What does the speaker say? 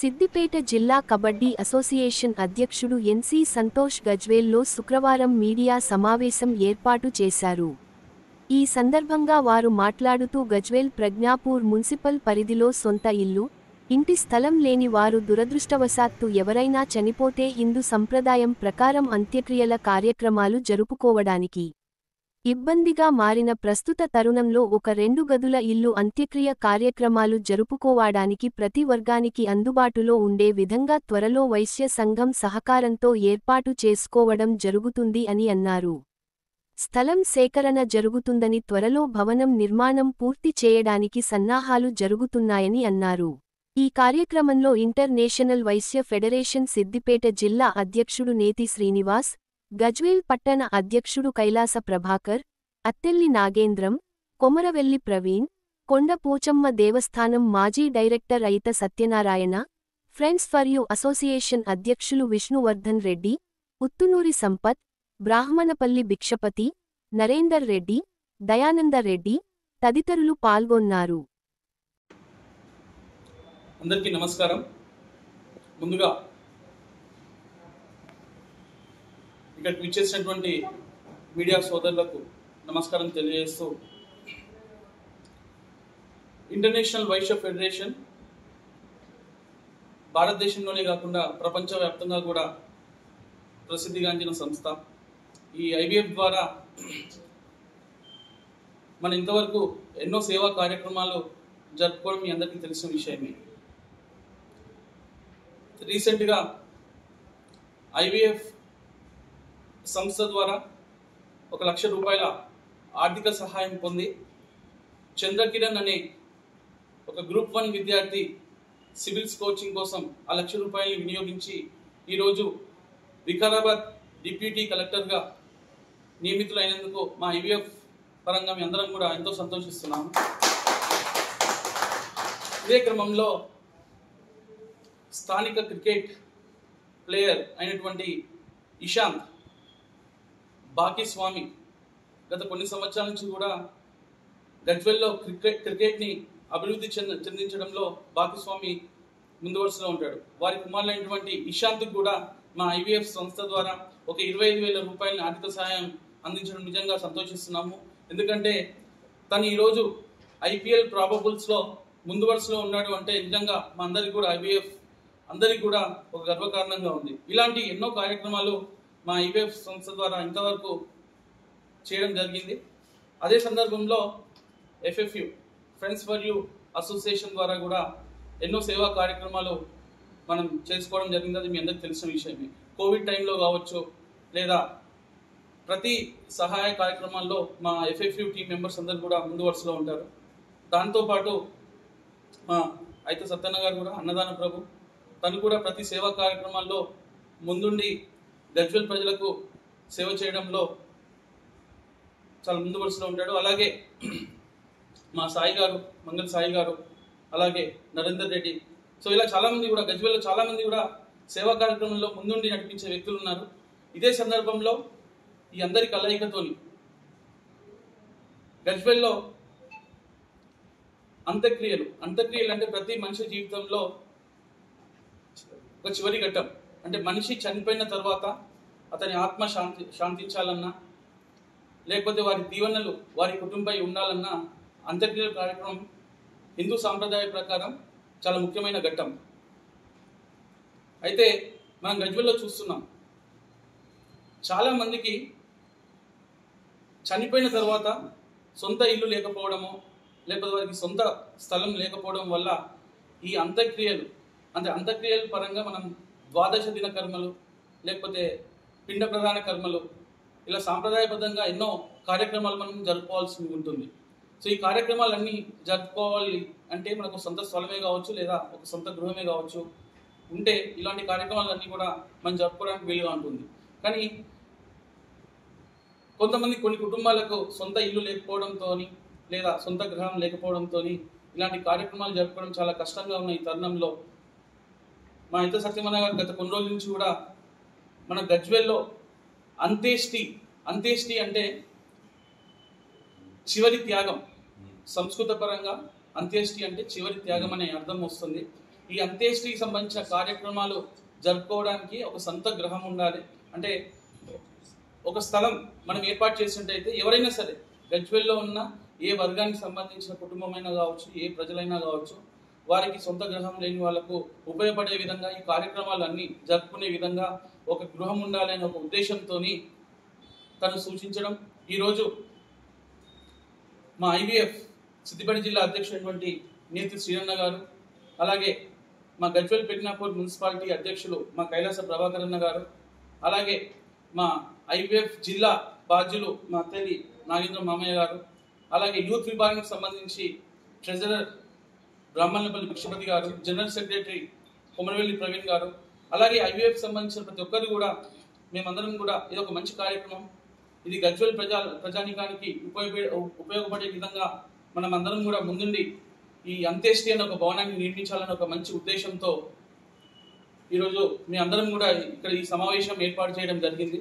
సిద్దిపేట జిల్లా కబడ్డీ అసోసియేషన్ అధ్యక్షుడు ఎన్సీ సంతోష్ గజ్వేల్లో శుక్రవారం మీడియా సమావేశం ఏర్పాటు చేశారు. ఈ సందర్భంగా వారు మాట్లాడుతూ గజ్వేల్ ప్రజ్ఞాపూర్ మున్సిపల్ పరిధిలో సొంత ఇల్లు, ఇంటి స్థలం లేని వారు దురదృష్టవశాత్తు ఎవరైనా చనిపోతే హిందూ సంప్రదాయం ప్రకారం అంత్యక్రియల కార్యక్రమాలు జరుపుకోవడానికి ఇబ్బందిగా మారిన ప్రస్తుత తరుణంలో ఒక 2 గదుల ఇల్లు అంత్యక్రియ కార్యక్రమాలు జరుపుకోవడానికి ప్రతి వర్గానికి అందుబాటులో ఉండే విధంగా త్వరలో వైశ్య సంఘం సహకారంతో ఏర్పాటు చేసుకోవడం జరుగుతుంది అని అన్నారు. స్థలం సేకరణ జరుగుతుందని త్వరలో భవనం నిర్మాణం పూర్తి చేయడానికి సన్నాహాలు జరుగుతున్నాయని అన్నారు. ఈ కార్యక్రమంలో ఇంటర్నేషనల్ వైశ్య ఫెడరేషన్ సిద్దిపేట జిల్లా అధ్యక్షుడు నేతి శ్రీనివాస్, గజ్వేల్ పట్టణ అధ్యక్షుడు కైలాస ప్రభాకర్, అత్తెల్లి నాగేంద్రం, కొమరవెల్లి ప్రవీణ్, కొండ పోచమ్మ దేవస్థానం మాజీ డైరెక్టర్ అయిత Satyanarayana, friends for you association అధ్యక్షులు విష్ణువర్ధన్ రెడ్డి, ఉత్తునూరి సంపత్, బ్రాహ్మణపల్లి భిక్షపతి, నరేందర్ రెడ్డి, దయానంద రెడ్డి తదితరులు పాల్గొన్నారు. అందరికీ నమస్కారం. ముందుగా ఇక్కడికి విచ్చేసినటువంటి మీడియా సోదరులకు నమస్కారం తెలియజేస్తూ, ఇంటర్నేషనల్ వైశ్య ఫెడరేషన్ భారతదేశంలోనే కాకుండా ప్రపంచవ్యాప్తంగా కూడా ప్రసిద్ధిగాంచిన సంస్థ. ఈ ఐవీఎఫ్ ద్వారా మనం ఇంతవరకు ఎన్నో సేవా కార్యక్రమాలు జరుపుకోవడం మీ అందరికీ తెలిసిన విషయమే. రీసెంట్గా ఐవీఎఫ్ సంస్థ ద్వారా 1 లక్ష రూపాయల ఆర్థిక సహాయం పొంది చంద్రకిరణ్ అనే ఒక గ్రూప్ 1 విద్యార్థి సివిల్స్ కోచింగ్ కోసం ఆ 1 లక్ష రూపాయలు వినియోగించి ఈరోజు వికారాబాద్ డిప్యూటీ కలెక్టర్గా నియమితులైనందుకు మా ఐవీఎఫ్ పరంగా మీ అందరం కూడా ఎంతో సంతోషిస్తున్నాము. ఇదే క్రమంలో స్థానిక క్రికెట్ ప్లేయర్ అయినటువంటి ఇషాంత్ బాకీస్వామి గత కొన్ని సంవత్సరాల నుంచి కూడా గజ్వేల్లో క్రికెట్ని అభివృద్ధి చెందించడంలో బాకీస్వామి ముందు వరుసలో ఉంటాడు. వారి కుమారులైనటువంటి ఇషాంత్కి కూడా మా ఐవీఎఫ్ సంస్థ ద్వారా ఒక 25,000 రూపాయల ఆర్థిక సహాయం అందించడం నిజంగా సంతోషిస్తున్నాము. ఎందుకంటే తను ఈరోజు ఐపీఎల్ ప్రాబబుల్స్లో ముందు వరుసలో ఉన్నాడు అంటే నిజంగా మా అందరికీ కూడా ఐవీఎఫ్ అందరికీ కూడా ఒక గర్వకారణంగా ఉంది. ఇలాంటి ఎన్నో కార్యక్రమాలు మా ఐవీఎఫ్ సంస్థ ద్వారా ఇంతవరకు చేయడం జరిగింది. అదే సందర్భంలో ఎఫ్ఎఫ్యు ఫ్రెండ్స్ ఫర్ యు అసోసియేషన్ ద్వారా కూడా ఎన్నో సేవా కార్యక్రమాలు మనం చేసుకోవడం జరిగింది. అది మీ అందరికీ తెలిసిన విషయమే. కోవిడ్ టైంలో కావచ్చు లేదా ప్రతి సహాయ కార్యక్రమాల్లో మా ఎఫ్ఎఫ్యు టీం మెంబర్స్ అందరూ కూడా ముందు వరుసలో ఉంటారు. దాంతోపాటు మా అయిత సత్యన్న గారు కూడా అన్నదాన ప్రభు, తను కూడా ప్రతి సేవా కార్యక్రమాల్లో ముందుండి గజ్వేల్ ప్రజలకు సేవ చేయడంలో చాలా ముందు వరుసలో ఉంటాడు. అలాగే మా సాయి గారు, మంగళ సాయి గారు, అలాగే నరేందర్ రెడ్డి, సో ఇలా చాలామంది కూడా గజ్వేల్లో చాలామంది కూడా సేవా కార్యక్రమంలో ముందుండి నడిపించే వ్యక్తులు ఉన్నారు. ఇదే సందర్భంలో ఈ అందరి కలయికతోని గజ్వేల్లో అంత్యక్రియలు అంటే ప్రతి మనిషి జీవితంలో ఒక చివరి ఘట్టం. అంటే మనిషి చనిపోయిన తర్వాత అతని ఆత్మ శాంతించాలన్నా లేకపోతే వారి దీవెనలు వారి కుటుంబై ఉండాలన్నా అంత్యక్రియల కార్యక్రమం హిందూ సాంప్రదాయ ప్రకారం చాలా ముఖ్యమైన ఘట్టం. అయితే మనం గజ్వేల్లో చూస్తున్నాం, చాలామందికి చనిపోయిన తర్వాత సొంత ఇల్లు లేకపోవడము లేకపోతే వారికి సొంత స్థలం లేకపోవడం వల్ల ఈ అంత్యక్రియల పరంగా మనం ద్వాదశ దిన కర్మలు లేకపోతే పిండ ప్రధాన కర్మలు ఇలా సాంప్రదాయబద్ధంగా ఎన్నో కార్యక్రమాలు మనం జరుపుకోవాల్సి ఉంటుంది. సో ఈ కార్యక్రమాలన్నీ జరుపుకోవాలి అంటే మనకు సొంత స్థలమే కావచ్చు లేదా ఒక సొంత గృహమే కావచ్చు ఉంటే ఇలాంటి కార్యక్రమాలన్నీ కూడా మనం జరుపుకోవడానికి వీలుగా ఉంటుంది. కానీ కొన్ని కుటుంబాలకు సొంత ఇల్లు లేకపోవడంతో లేదా సొంత గృహం లేకపోవడంతో ఇలాంటి కార్యక్రమాలు జరుపుకోవడం చాలా కష్టంగా ఉన్న ఈ తరుణంలో మా ఇంత సత్యమన్న గారు గత కొన్ని రోజుల నుంచి కూడా మన గజ్వేల్లో అంత్యేష్టి అంటే చివరి త్యాగం, సంస్కృత పరంగా అంత్యేష్టి అంటే చివరి త్యాగం అనే అర్థం వస్తుంది. ఈ అంత్యేష్టికి సంబంధించిన కార్యక్రమాలు జరుపుకోవడానికి ఒక సొంత గృహం ఉండాలి. అంటే ఒక స్థలం మనం ఏర్పాటు చేసినట్టయితే ఎవరైనా సరే గజ్వేల్లో ఉన్న ఏ వర్గానికి సంబంధించిన కుటుంబమైనా కావచ్చు, ఏ ప్రజలైనా కావచ్చు, వారికి సొంత గృహం లేని వాళ్ళకు ఉపయోగపడే విధంగా ఈ కార్యక్రమాలు అన్నీ జరుపుకునే విధంగా ఒక గృహం ఉండాలనే ఒక ఉద్దేశంతో తను సూచించడం. ఈరోజు మా ఐవీఎఫ్ సిద్దిపేట జిల్లా అధ్యక్షుడైనటువంటి నేతి శ్రీరన్న గారు, అలాగే మా గజ్వేల్ పెగ్నాపూర్ మున్సిపాలిటీ అధ్యక్షులు మా కైలాస ప్రభాకర్ అన్న గారు, అలాగే మా ఐవీఎఫ్ జిల్లా బాధ్యులు మా తల్లి నాగేంద్ర మామయ్య గారు, అలాగే యూత్ విభాగానికి సంబంధించి ట్రెజరర్ బ్రాహ్మణపల్లి భిక్షపతి గారు, జనరల్ సెక్రటరీ కొమరవెల్లి ప్రవీణ్ గారు, అలాగే ఐవీఎఫ్ సంబంధించిన ప్రతి ఒక్కరు కూడా మేమందరం కూడా ఇది ఒక మంచి కార్యక్రమం, ఇది గజ్వేల్ ప్రజానికానికి ఉపయోగపడే విధంగా మనం అందరం కూడా ముందుండి ఈ అంత్యేష్టి అనే ఒక భవనాన్ని నిర్మించాలని ఒక మంచి ఉద్దేశంతో ఈరోజు మీ అందరం కూడా ఇక్కడ ఈ సమావేశం ఏర్పాటు చేయడం జరిగింది.